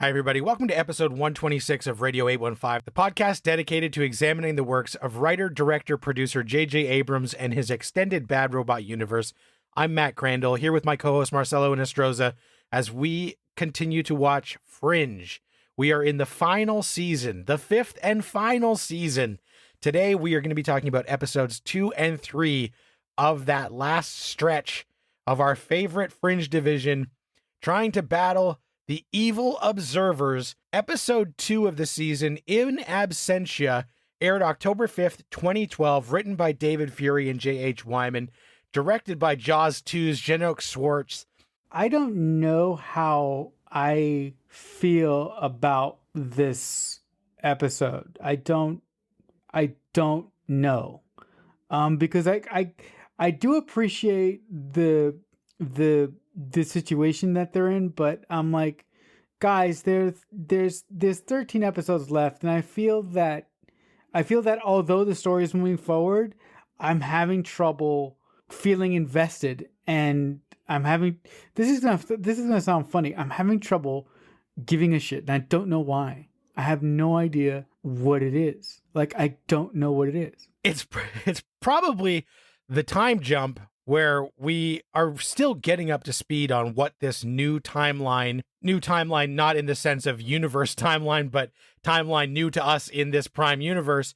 Hi, everybody. Welcome to episode 126 of Radio 815, the podcast dedicated to examining the works of writer, director, producer J.J. Abrams and his extended Bad Robot universe. I'm Matt Crandall, here with my co-host Marcelo Nostroza, as we continue to watch Fringe. We are in the final season, the fifth and final season. Today, we are going to be talking about episodes 2 and 3 of that last stretch of our favorite Fringe division, trying to battle the evil observers. Episode 2 of the season, In Absentia, aired October 5th, 2012, written by David Fury and J.H. Wyman, directed by Jaws 2's Janook Swartz. I don't know how I feel about this episode. I don't know. Because I do appreciate the situation that they're in, but I'm like, guys, there's 13 episodes left, and I feel that although the story is moving forward, I'm having trouble feeling invested, and this is gonna sound funny. I'm having trouble giving a shit, and I don't know why. I have no idea what it is. Like, I don't know what it is. It's probably the time jump where we are still getting up to speed on what this new timeline, not in the sense of universe timeline, but timeline new to us in this prime universe,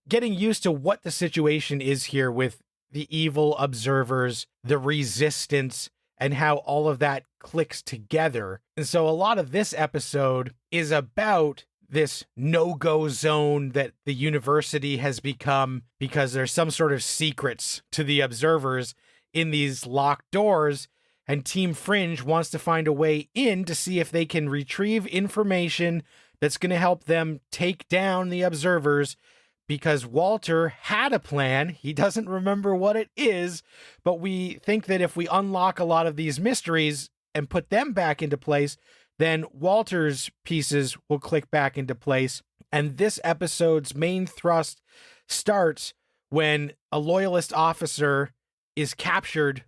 getting used to what the situation is here with the evil observers, the resistance, and how all of that clicks together. And so a lot of this episode is about this no-go zone that the university has become because there's some sort of secrets to the observers in these locked doors, and Team Fringe wants to find a way in to see if they can retrieve information that's going to help them take down the observers, because Walter had a plan. He doesn't remember what it is, but we think that if we unlock a lot of these mysteries and put them back into place, then Walter's pieces will click back into place. And this episode's main thrust starts when a loyalist officer is captured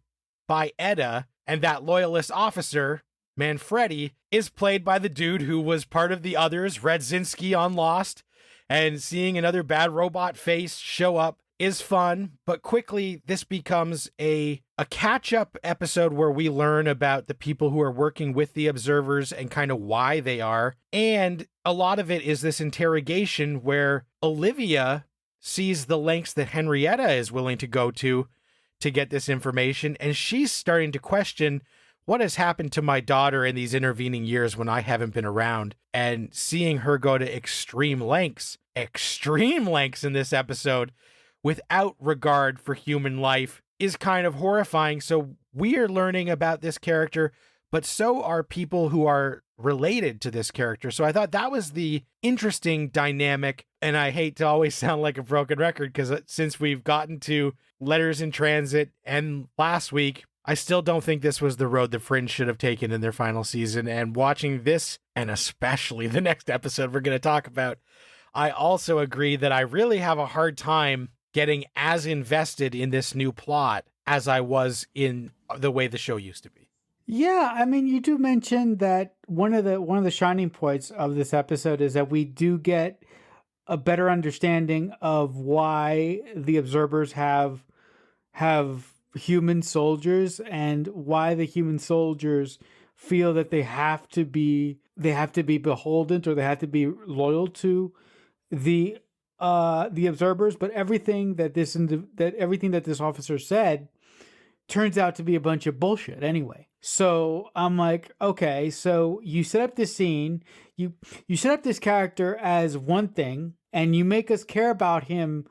by Edda, and that loyalist officer, Manfredi, is played by the dude who was part of the others, Radzinski on Lost. And seeing another bad robot face show up is fun, but quickly this becomes a catch-up episode where we learn about the people who are working with the observers and kind of why they are. And a lot of it is this interrogation where Olivia sees the lengths that Henrietta is willing to go to get this information, and she's starting to question what has happened to my daughter in these intervening years when I haven't been around. And seeing her go to extreme lengths in this episode without regard for human life is kind of horrifying. So we are learning about this character, but so are people who are related to this character. So I thought that was the interesting dynamic. And I hate to always sound like a broken record, because since we've gotten to Letters in Transit and last week, I still don't think this was the road the Fringe should have taken in their final season. And watching this, and especially the next episode we're going to talk about, I also agree that I really have a hard time getting as invested in this new plot as I was in the way the show used to be. Yeah, I mean, you do mention that one of the shining points of this episode is that we do get a better understanding of why the observers have human soldiers, and why the human soldiers feel that they have to be beholden, or they have to be loyal to the observers. But everything that this officer said turns out to be a bunch of bullshit anyway. So I'm like, okay, so you set up this scene, you set up this character as one thing, and you make us care about him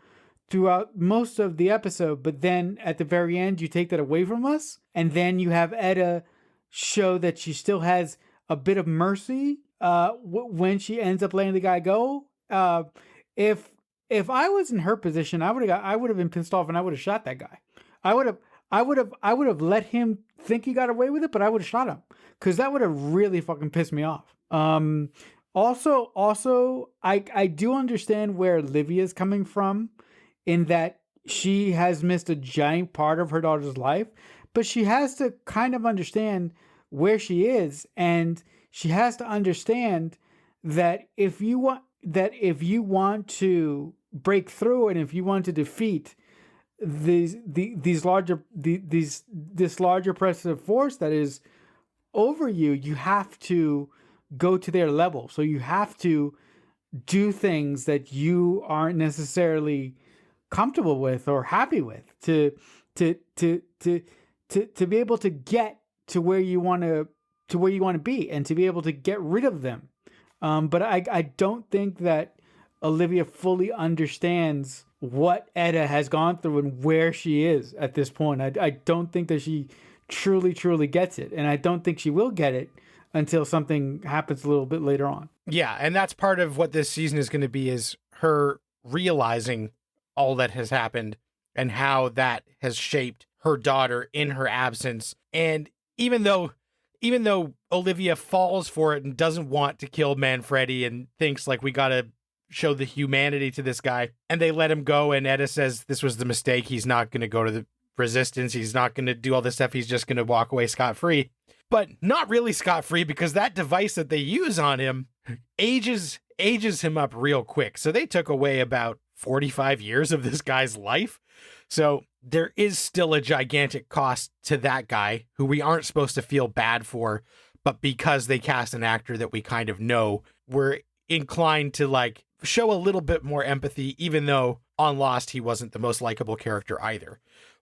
throughout most of the episode, but then at the very end you take that away from us, and then you have Edda show that she still has a bit of mercy when she ends up letting the guy go. If I was in her position, I would have been pissed off, and I would have shot that guy. I would have let him think he got away with it, but I would have shot him, because that would have really fucking pissed me off. Also, I do understand where Olivia's coming from, in that she has missed a giant part of her daughter's life, but she has to kind of understand where she is, and she has to understand that if you want to break through, and if you want to defeat this larger oppressive force that is over you, you have to go to their level. So you have to do things that you aren't necessarily comfortable with or happy with to be able to get to where you want to be, and to be able to get rid of them. But I don't think that Olivia fully understands what Etta has gone through and where she is at this point. I don't think that she truly gets it, and I don't think she will get it until something happens a little bit later on. Yeah, and that's part of what this season is going to be, is her realizing all that has happened and how that has shaped her daughter in her absence. And even though Olivia falls for it and doesn't want to kill Manfredi and thinks like, we got to show the humanity to this guy, and they let him go, and Etta says this was the mistake, he's not going to go to the resistance, he's not going to do all this stuff, he's just going to walk away scot-free. But not really scot-free, because that device that they use on him ages him up real quick. So they took away about 45 years of this guy's life. So there is still a gigantic cost to that guy, who we aren't supposed to feel bad for, but because they cast an actor that we kind of know, we're inclined to like show a little bit more empathy, even though on Lost he wasn't the most likable character either.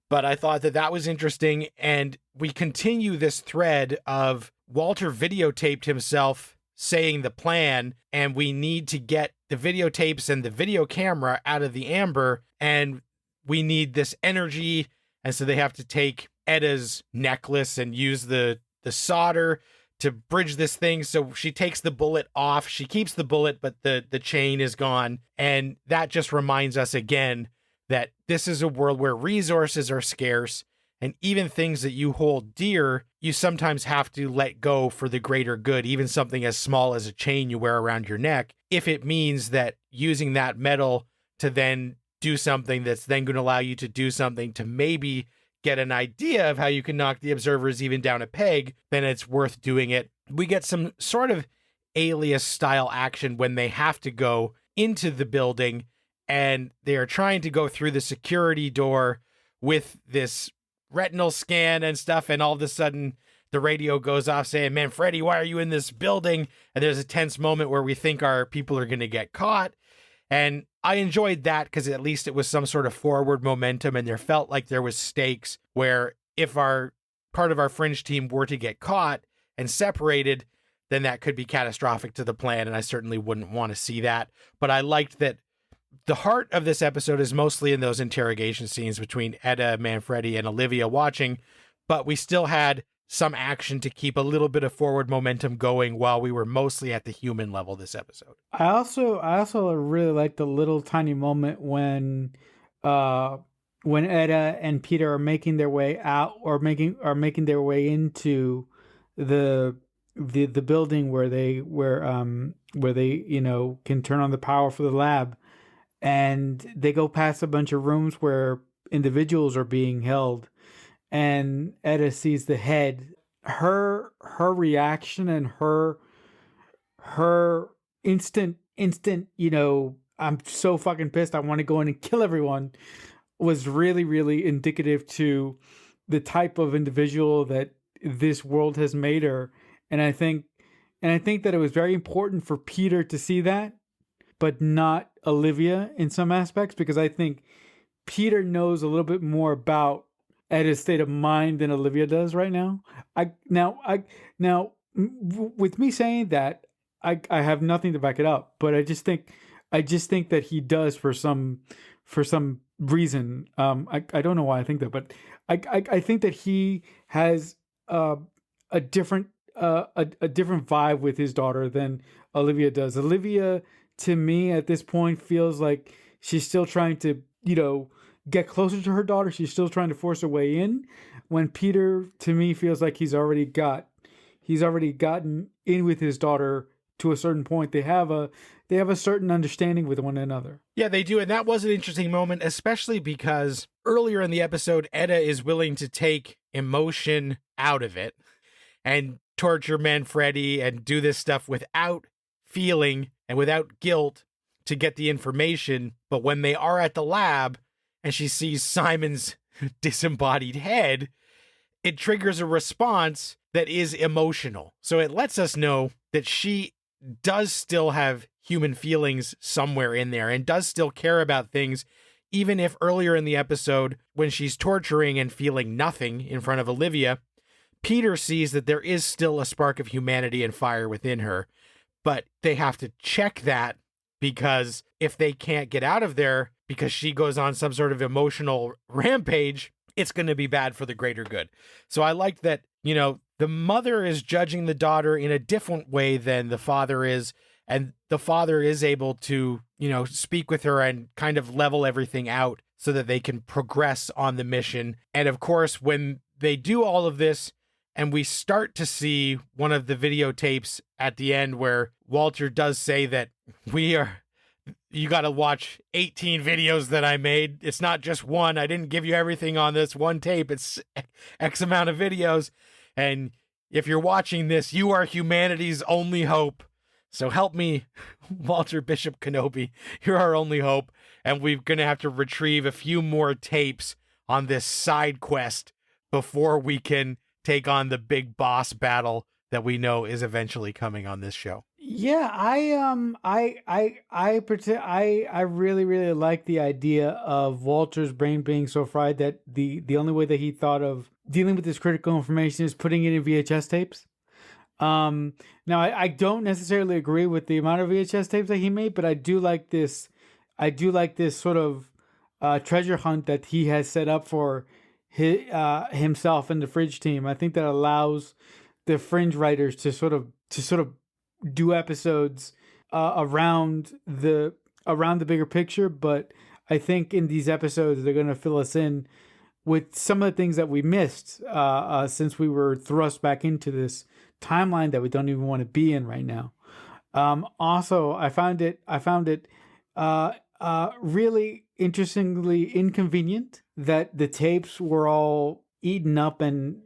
But I thought that was interesting, and we continue this thread of Walter videotaped himself saying the plan, and we need to get the videotapes and the video camera out of the amber, and we need this energy, and so they have to take Etta's necklace and use the solder to bridge this thing. So she takes the bullet off. She keeps the bullet, but the chain is gone, and that just reminds us again that this is a world where resources are scarce, and even things that you hold dear, you sometimes have to let go for the greater good, even something as small as a chain you wear around your neck, if it means that using that metal to then do something that's then going to allow you to do something to maybe get an idea of how you can knock the observers even down a peg, then it's worth doing it. We get some sort of Alias style action when they have to go into the building, and they are trying to go through the security door with this retinal scan and stuff, and all of a sudden the radio goes off saying, Manfredi, why are you in this building? And there's a tense moment where we think our people are going to get caught. And I enjoyed that because at least it was some sort of forward momentum, and there felt like there was stakes where if our part of our Fringe team were to get caught and separated, then that could be catastrophic to the plan, and I certainly wouldn't want to see that. But I liked that the heart of this episode is mostly in those interrogation scenes between Etta, Manfredi, and Olivia watching, but we still had some action to keep a little bit of forward momentum going while we were mostly at the human level this episode. I also really liked the little tiny moment when Etta and Peter are making their way out, or making their way into the building where they can turn on the power for the lab. And they go past a bunch of rooms where individuals are being held, and Etta sees the head. Her reaction and her instant, I'm so fucking pissed, I want to go in and kill everyone, was really, really indicative to the type of individual that this world has made her. And I think that it was very important for Peter to see that, but not Olivia in some aspects, because I think Peter knows a little bit more about Etta's state of mind than Olivia does right now. With me saying that, I have nothing to back it up, but I just think that he does for some reason. I don't know why I think that, but I think that he has a different vibe with his daughter than Olivia does. Olivia, to me, at this point, feels like she's still trying to, get closer to her daughter. She's still trying to force her way in. When Peter, to me, feels like he's already gotten in with his daughter to a certain point. They have a certain understanding with one another. Yeah, they do. And that was an interesting moment, especially because earlier in the episode, Etta is willing to take emotion out of it and torture Manfredi and do this stuff without feeling and without guilt to get the information. But when they are at the lab and she sees Simon's disembodied head, it triggers a response that is emotional. So it lets us know that she does still have human feelings somewhere in there and does still care about things, even if earlier in the episode, when she's torturing and feeling nothing in front of Olivia, Peter sees that there is still a spark of humanity and fire within her. But they have to check that, because if they can't get out of there because she goes on some sort of emotional rampage, it's going to be bad for the greater good. So I like that, the mother is judging the daughter in a different way than the father is. And the father is able to, speak with her and kind of level everything out so that they can progress on the mission. And of course, when they do all of this and we start to see one of the videotapes at the end where Walter does say that you got to watch 18 videos that I made. It's not just one. I didn't give you everything on this one tape. It's X amount of videos. And if you're watching this, you are humanity's only hope. So help me, Walter Bishop Kenobi. You're our only hope. And we're going to have to retrieve a few more tapes on this side quest before we can take on the big boss battle that we know is eventually coming on this show. Yeah, I really, really like the idea of Walter's brain being so fried that the only way that he thought of dealing with this critical information is putting it in VHS tapes. Now I don't necessarily agree with the amount of VHS tapes that he made, but I do like this sort of treasure hunt that he has set up for himself and the Fringe team. I think that allows the Fringe writers to sort of do episodes around the bigger picture, but I think in these episodes they're going to fill us in with some of the things that we missed since we were thrust back into this timeline that we don't even want to be in right now. Also, I found it really interestingly inconvenient that the tapes were all eaten up and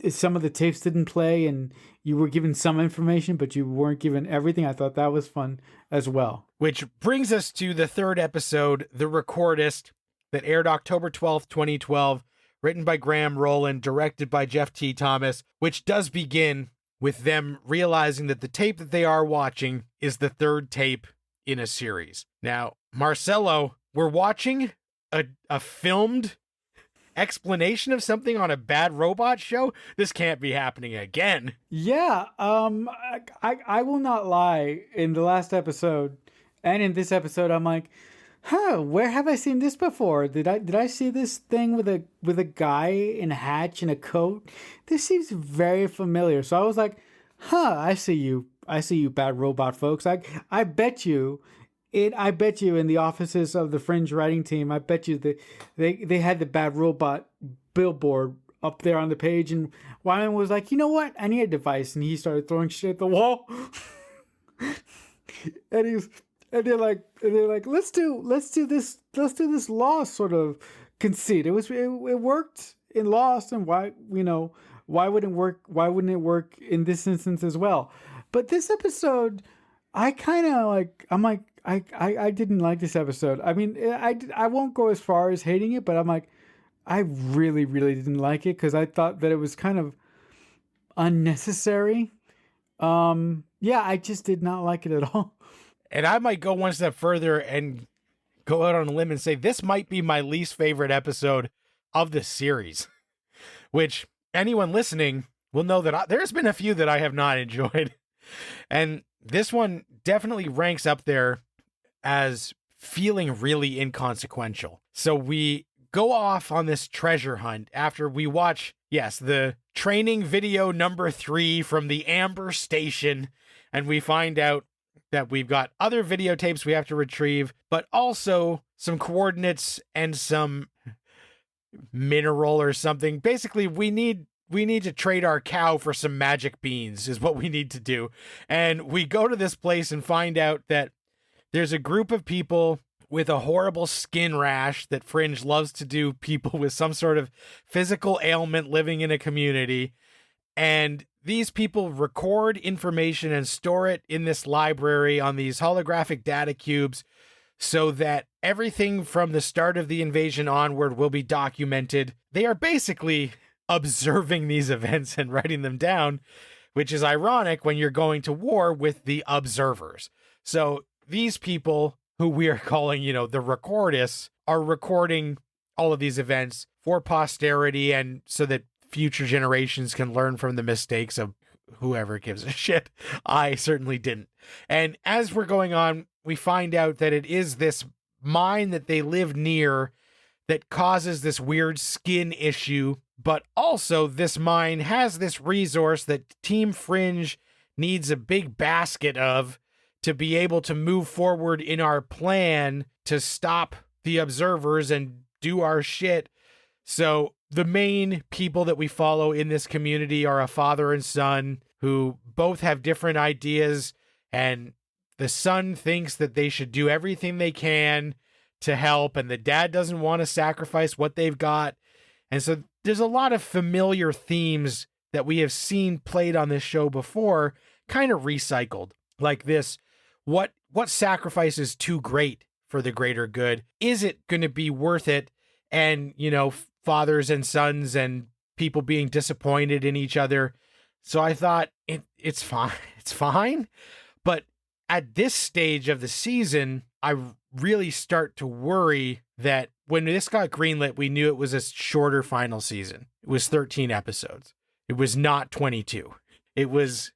some of the tapes didn't play and you were given some information, but you weren't given everything. I thought that was fun as well. Which brings us to the third episode, The Recordist, that aired October 12th, 2012, written by Graham Rowland, directed by Jeff T. Thomas, which does begin with them realizing that the tape that they are watching is the third tape in a series. Now, Marcelo, we're watching a filmed explanation of something on a Bad Robot show. This can't be happening again. Yeah, I will not lie. In the last episode and in this episode, I'm like, where have I seen this before? Did I see this thing with a guy in a hatch and a coat? This seems very familiar. So I was like, I see you, Bad Robot folks. I bet you in the offices of the Fringe writing team, I bet you that they had the Bad Robot billboard up there on the page, and Wyman was like, you know what? I need a device, and he started throwing shit at the wall. and they're like, let's do this Lost sort of conceit. It worked in Lost, and why wouldn't it work in this instance as well? But this episode, I didn't like this episode. I mean, I won't go as far as hating it, but I'm like, I really, really didn't like it because I thought that it was kind of unnecessary. I just did not like it at all. And I might go one step further and go out on a limb and say this might be my least favorite episode of the series, which anyone listening will know that there's been a few that I have not enjoyed. And this one definitely ranks up there as feeling really inconsequential. So we go off on this treasure hunt after we watch, the training video number 3 from the Amber Station, and we find out that we've got other videotapes we have to retrieve, but also some coordinates and some mineral or something. Basically, we need to trade our cow for some magic beans is what we need to do. And we go to this place and find out that there's a group of people with a horrible skin rash that Fringe loves to do, people with some sort of physical ailment living in a community. And these people record information and store it in this library on these holographic data cubes so that everything from the start of the invasion onward will be documented. They are basically observing these events and writing them down, which is ironic when you're going to war with the observers. So these people, who we are calling, the recordists, are recording all of these events for posterity and so that future generations can learn from the mistakes of whoever gives a shit. I certainly didn't. And as we're going on, we find out that it is this mine that they live near that causes this weird skin issue, but also this mine has this resource that Team Fringe needs a big basket of to be able to move forward in our plan to stop the observers and do our shit. So the main people that we follow in this community are a father and son who both have different ideas, and the son thinks that they should do everything they can to help, and the dad doesn't want to sacrifice what they've got. And so there's a lot of familiar themes that we have seen played on this show before, kind of recycled, like this. What sacrifice is too great for the greater good? Is it going to be worth it? And, fathers and sons and people being disappointed in each other. So I thought it's fine. It's fine. But at this stage of the season, I really start to worry that when this got greenlit, we knew it was a shorter final season. It was 13 episodes. It was not 22. It was,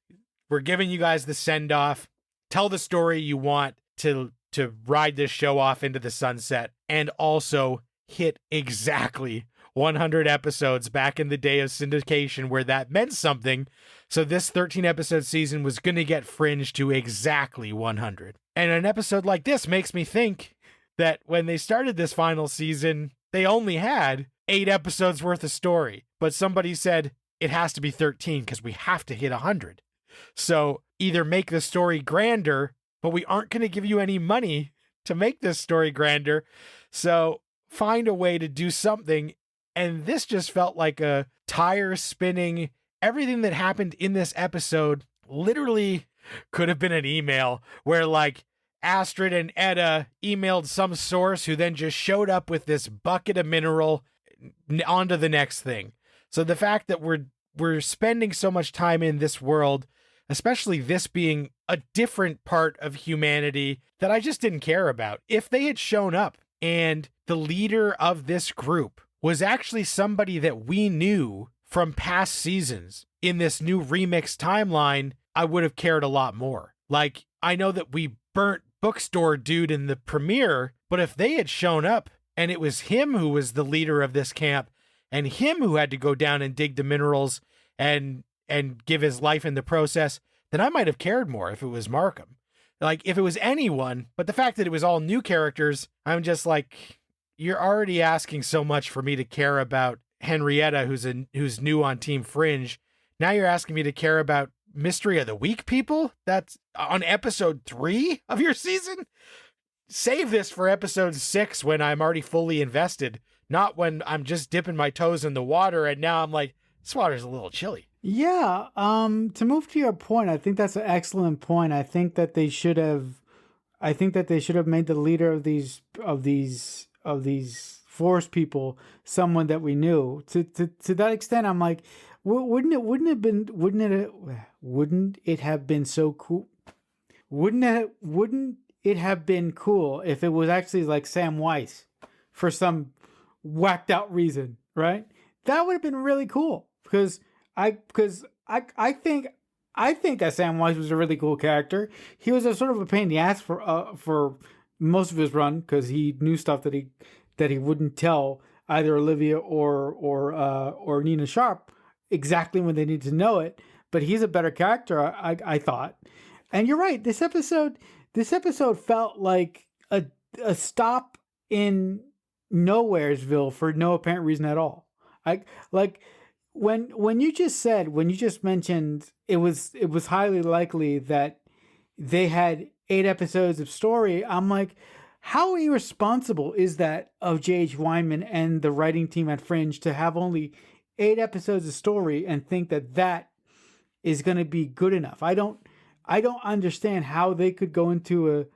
we're giving you guys the send off. Tell the story you want to ride this show off into the sunset, and also hit exactly 100 episodes back in the day of syndication where that meant something. So this 13 episode season was going to get Fringe to exactly 100. And an episode like this makes me think that when they started this final season, they only had 8 episodes worth of story, but somebody said it has to be 13 because we have to hit 100. So either make the story grander, but we aren't going to give you any money to make this story grander. So find a way to do something. And this just felt like a tire spinning. Everything that happened in this episode literally could have been an email where like Astrid and Etta emailed some source who then just showed up with this bucket of mineral onto the next thing. So the fact that we're spending so much time in this world, especially this being a different part of humanity that I just didn't care about. If they had shown up and the leader of this group was actually somebody that we knew from past seasons in this new remix timeline, I would have cared a lot more. Like, I know that we burnt Bookstore Dude in the premiere, but if they had shown up and it was him who was the leader of this camp and him who had to go down and dig the minerals and give his life in the process, then I might have cared more if it was Markham. Like, if it was anyone, but the fact that it was all new characters, I'm just like, you're already asking so much for me to care about Henrietta, who's new on Team Fringe. Now you're asking me to care about Mystery of the Week people? That's on episode 3 of your season? Save this for episode 6 when I'm already fully invested, not when I'm just dipping my toes in the water and now I'm like, this water's a little chilly. Yeah, to move to your point, I think that's an excellent point. I think that they should have made the leader of these forest people someone that we knew. To that extent, I'm like, wouldn't it have been so cool? Wouldn't it have been cool if it was actually like Sam Weiss for some whacked out reason, right? That would have been really cool because I think that Sam Weiss was a really cool character. He was a sort of a pain in the ass for most of his run because he knew stuff that he wouldn't tell either Olivia or Nina Sharp exactly when they needed to know it. But he's a better character, I thought. And you're right. This episode felt like a stop in Nowheresville for no apparent reason at all. When you just mentioned it was highly likely that they had 8 episodes of story, I'm like, how irresponsible is that of J.H. Weinman and the writing team at Fringe to have only 8 episodes of story and think that is going to be good enough. I don't understand how they could go into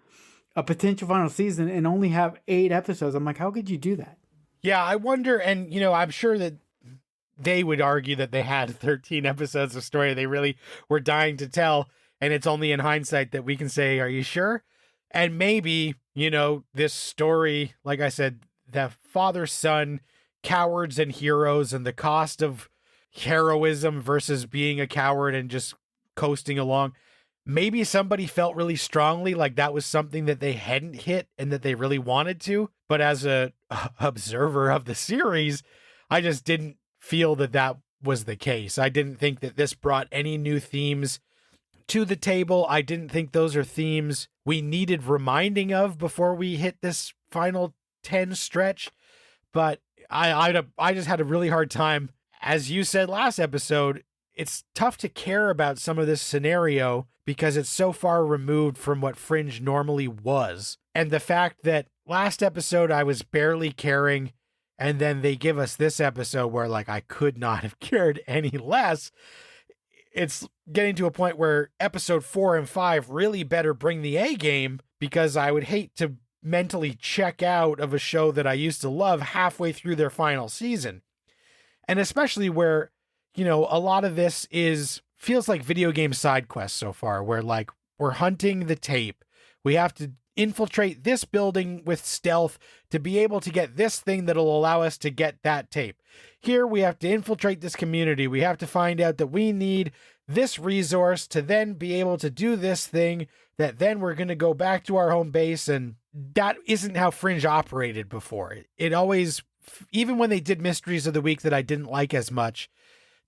a potential final season and only have 8 episodes. I'm like, how could you do that? Yeah, I wonder, and I'm sure that they would argue that they had 13 episodes of story they really were dying to tell, and it's only in hindsight that we can say, are you sure? And maybe, this story, like I said, the father-son, cowards and heroes, and the cost of heroism versus being a coward and just coasting along. Maybe somebody felt really strongly like that was something that they hadn't hit and that they really wanted to. But as a observer of the series, I just didn't feel that that was the case. I didn't think that this brought any new themes to the table. I didn't think those are themes we needed reminding of before we hit this final 10 stretch. But I just had a really hard time. As you said last episode, it's tough to care about some of this scenario because it's so far removed from what Fringe normally was. And the fact that last episode I was barely caring, and then they give us this episode where like I could not have cared any less. It's getting to a point where episode 4 and 5 really better bring the A game, because I would hate to mentally check out of a show that I used to love halfway through their final season. And especially where, a lot of this feels like video game side quests so far, where like we're hunting the tape. We have to infiltrate this building with stealth to be able to get this thing that'll allow us to get that tape. Here we have to infiltrate this community. We have to find out that we need this resource to then be able to do this thing, that then we're going to go back to our home base. And that isn't how Fringe operated before. It always, even when they did Mysteries of the Week that I didn't like as much,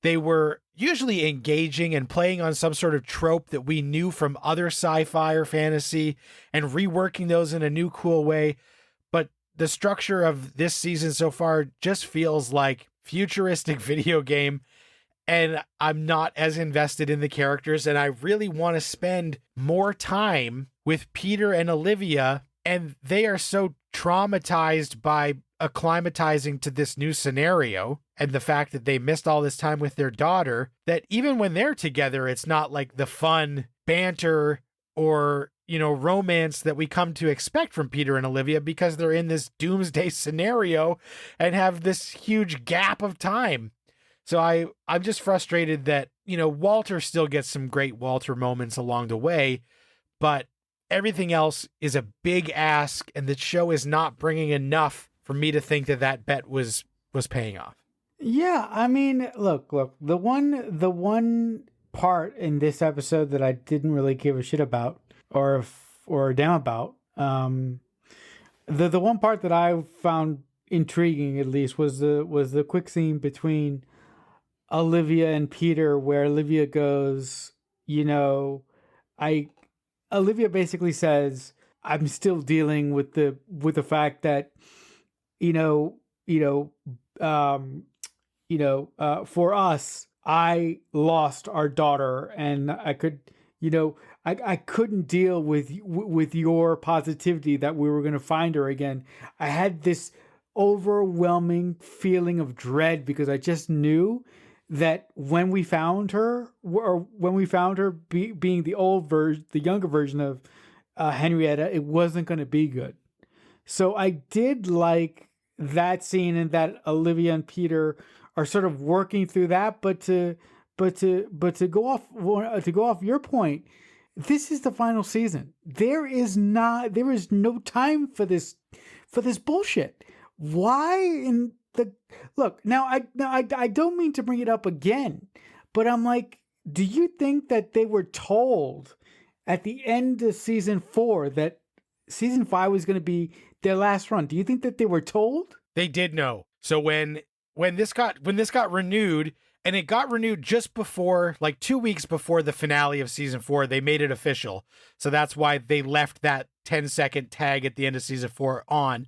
they were usually engaging and playing on some sort of trope that we knew from other sci-fi or fantasy and reworking those in a new, cool way. But the structure of this season so far just feels like futuristic video game, and I'm not as invested in the characters, and I really want to spend more time with Peter and Olivia, and they are so traumatized by acclimatizing to this new scenario and the fact that they missed all this time with their daughter, that even when they're together, it's not like the fun banter or, romance that we come to expect from Peter and Olivia, because they're in this doomsday scenario and have this huge gap of time. So I'm just frustrated that, Walter still gets some great Walter moments along the way, but everything else is a big ask, and the show is not bringing enough for me to think that bet was paying off. Yeah, I mean, look, the one part in this episode that I didn't really give a shit about or a damn about, the one part that I found intriguing, at least, was the quick scene between Olivia and Peter, where Olivia goes, Olivia basically says, I'm still dealing with the fact that, for us, I lost our daughter, and I could, I couldn't deal with your positivity that we were going to find her again. I had this overwhelming feeling of dread because I just knew that when we found her, being the younger version of Henrietta, it wasn't going to be good. So I did like that scene, and that Olivia and Peter are sort of working through that. But to go off your point, this is the final season. There is no time for this bullshit. Why in the look now? I don't mean to bring it up again, but I'm like, do you think that they were told at the end of season 4 that season 5 was going to be their last run? Do you think that they were told? They did know. So when this got renewed, and it got renewed just before, like 2 weeks before the finale of season 4, they made it official. So that's why they left that 10-second tag at the end of season 4 on.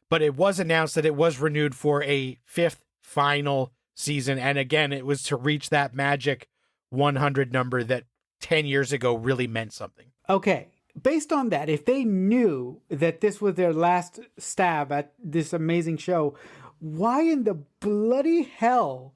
But it was announced that it was renewed for a 5th final season. And again, it was to reach that magic 100 number that 10 years ago really meant something. Okay. Based on that, if they knew that this was their last stab at this amazing show, why in the bloody hell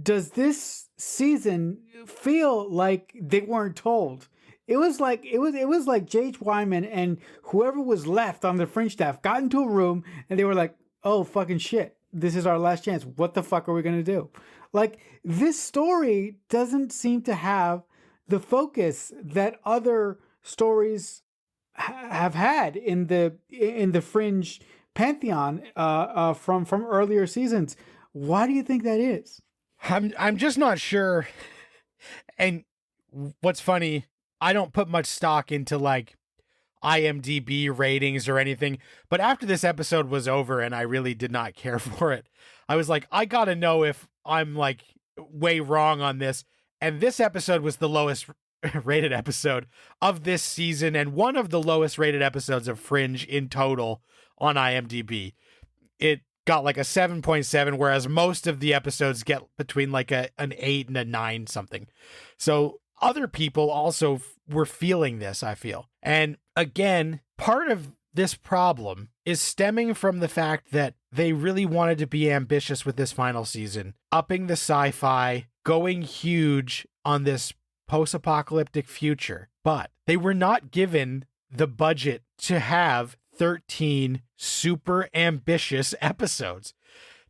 does this season feel like they weren't told? It was like J.H. Wyman and whoever was left on the Fringe staff got into a room and they were like, "Oh fucking shit, this is our last chance. What the fuck are we gonna do?" Like, this story doesn't seem to have the focus that other stories have had in the Fringe pantheon from earlier seasons. Why do you think that is? I'm just not sure. And what's funny, I don't put much stock into like IMDb ratings or anything, but after this episode was over and I really did not care for it, I was like, I gotta know if I'm like way wrong on this. And this episode was the lowest rated episode of this season and one of the lowest rated episodes of Fringe in total on IMDb. It got like a 7.7, whereas most of the episodes get between like an 8 and a 9 something. So other people also were feeling this, I feel. And again, part of this problem is stemming from the fact that they really wanted to be ambitious with this final season, upping the sci-fi, going huge on this post-apocalyptic future. But they were not given the budget to have 13 super ambitious episodes.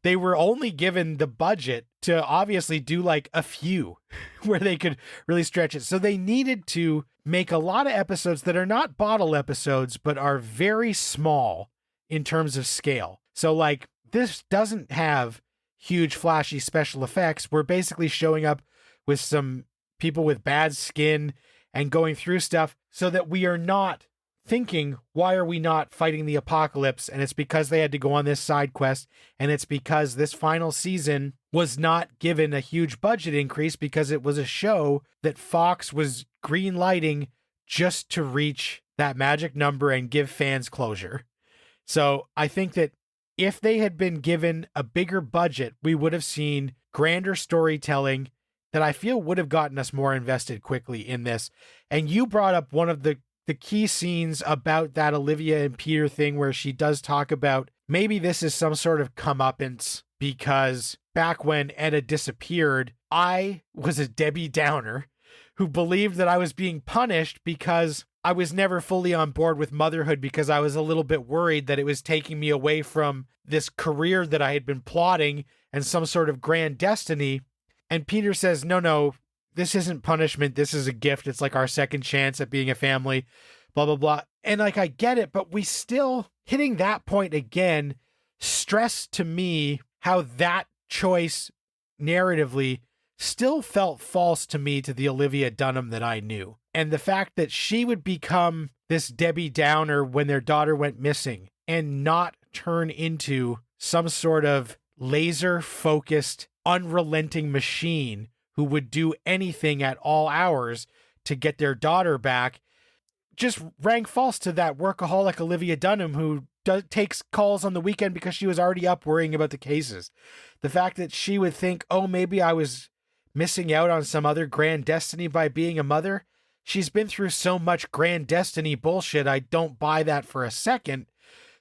They were only given the budget to obviously do like a few where they could really stretch it. So they needed to make a lot of episodes that are not bottle episodes, but are very small in terms of scale. So like this doesn't have huge flashy special effects. We're basically showing up with some people with bad skin and going through stuff so that we are not thinking, why are we not fighting the apocalypse? And it's because they had to go on this side quest. And it's because this final season was not given a huge budget increase because it was a show that Fox was green lighting just to reach that magic number and give fans closure. So I think that if they had been given a bigger budget, we would have seen grander storytelling that I feel would have gotten us more invested quickly in this. And you brought up one of the key scenes about that Olivia and Peter thing where she does talk about maybe this is some sort of comeuppance because back when Etta disappeared, I was a Debbie Downer who believed that I was being punished because I was never fully on board with motherhood because I was a little bit worried that it was taking me away from this career that I had been plotting and some sort of grand destiny. And Peter says, no, this isn't punishment. This is a gift. It's like our second chance at being a family, blah, blah, blah. And like, I get it, but we still hitting that point again, stress to me how that choice narratively still felt false to me to the Olivia Dunham that I knew. And the fact that she would become this Debbie Downer when their daughter went missing and not turn into some sort of laser focused, unrelenting machine who would do anything at all hours to get their daughter back, just rang false to that workaholic Olivia Dunham who takes calls on the weekend because she was already up worrying about the cases. The fact that she would think, oh, maybe I was missing out on some other grand destiny by being a mother. She's been through so much grand destiny bullshit, I don't buy that for a second.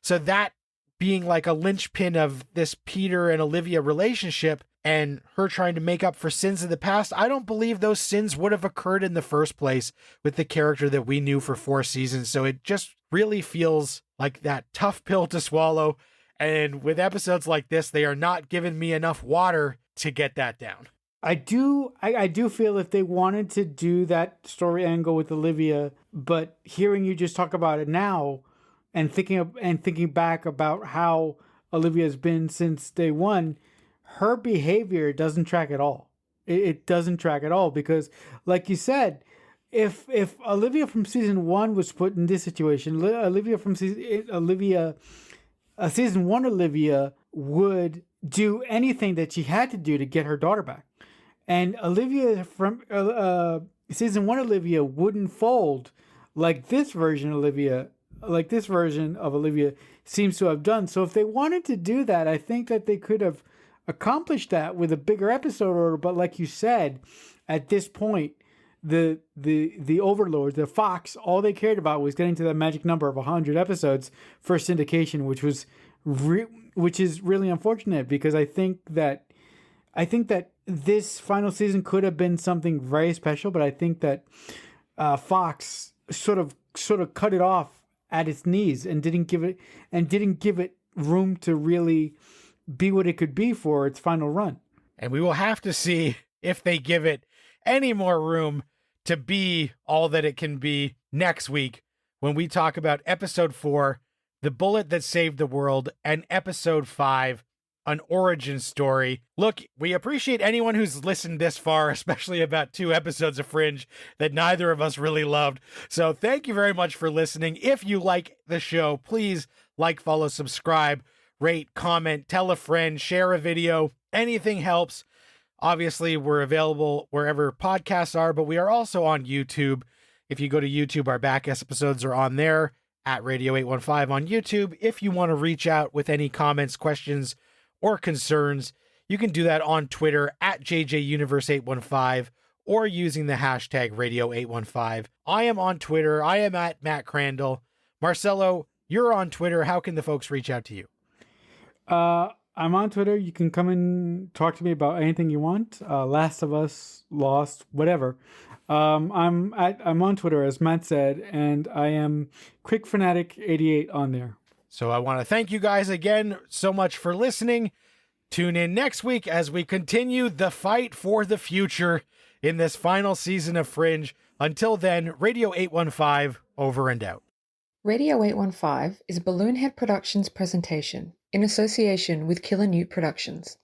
So that being like a linchpin of this Peter and Olivia relationship and her trying to make up for sins of the past, I don't believe those sins would have occurred in the first place with the character that we knew for 4 seasons. So it just really feels like that tough pill to swallow. And with episodes like this, they are not giving me enough water to get that down. I do feel if they wanted to do that story angle with Olivia, but hearing you just talk about it now and thinking back about how Olivia's been since day one, her behavior doesn't track at all. It doesn't track at all because, like you said, if Olivia from season 1 was put in this situation, season 1 Olivia would do anything that she had to do to get her daughter back. And Olivia from season 1 Olivia wouldn't fold like this version of Olivia seems to have done. So if they wanted to do that, I think that they could have accomplished that with a bigger episode order. But like you said, at this point, the overlords, the Fox, all they cared about was getting to that magic number of 100 episodes for syndication, which is really unfortunate because I think that this final season could have been something very special, but I think that Fox sort of cut it off at its knees and didn't give it room to really be what it could be for its final run. And we will have to see if they give it any more room to be all that it can be next week when we talk about episode 4, The Bullet That Saved the World, and episode 5, An Origin Story. Look, we appreciate anyone who's listened this far, especially about 2 episodes of Fringe that neither of us really loved. So thank you very much for listening. If you like the show, please like, follow, subscribe, rate, comment, tell a friend, share a video. Anything helps. Obviously, we're available wherever podcasts are, but we are also on YouTube. If you go to YouTube, our back episodes are on there at Radio 815 on YouTube. If you want to reach out with any comments, questions, or concerns, you can do that on Twitter at JJUniverse815 or using the hashtag Radio815. I am on Twitter. I am at Matt Crandall. Marcelo, you're on Twitter. How can the folks reach out to you? I'm on Twitter. You can come and talk to me about anything you want. Last of Us, Lost, whatever. I'm on Twitter, as Matt said, and I am QuickFanatic88 on there. So I want to thank you guys again so much for listening. Tune in next week as we continue the fight for the future in this final season of Fringe. Until then, Radio 815, over and out. Radio 815 is a Balloonhead Productions presentation in association with Killer Newt Productions.